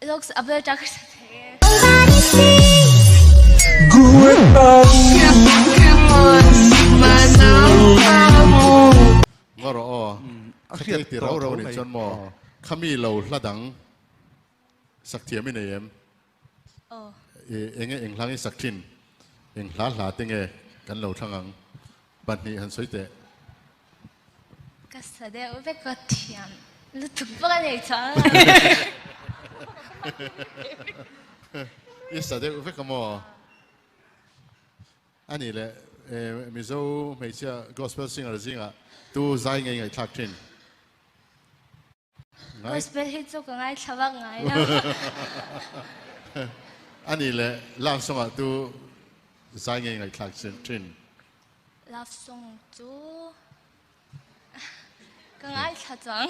looks a bit dark. ngoro khati ti ro ro ni chon mo khami lo hladang sakthiam in em enge eng hlangi sakthin eng hla hla tenge kan lo thangang patni han soite ka sade ube ka thiam lu tu ba nei cha Yesterday we come on. Ani le Mizo Meisia gospel singer zinga tu zai ngai ngai thak thin. gospel hit so ka ngai thawak ngai na Ani le lang songa tu zai ngai ngai thak thin. love song chu ka ngai tha chang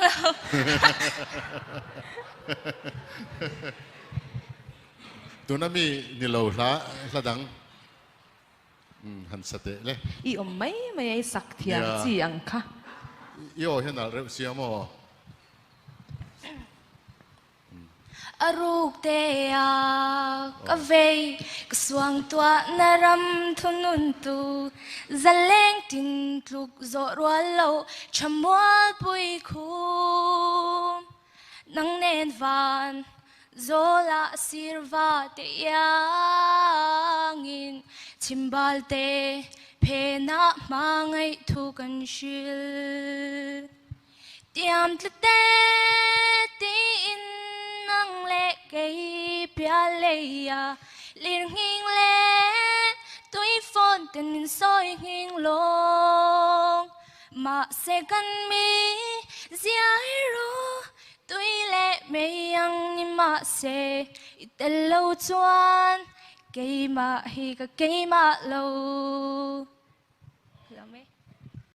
Tu nami ni lo hla dang han sate le. I mai mai sak thiam chi ang kha. Yo hian al reu siamo. aruk te a ka vei ka suang tua naram thunun tu zaleng tin tluk zo rual lo chamwal pui khum nang nen van zola sirva te yangin chimbal te phena mangai thu kan shil tiam tlete tin nang le kei pia le ya lir hing le tui phone ten min soi hing long ma se kan mi zia ro tui le me yang ni ma se itel lo chuan kei ma hi ka kei ma lo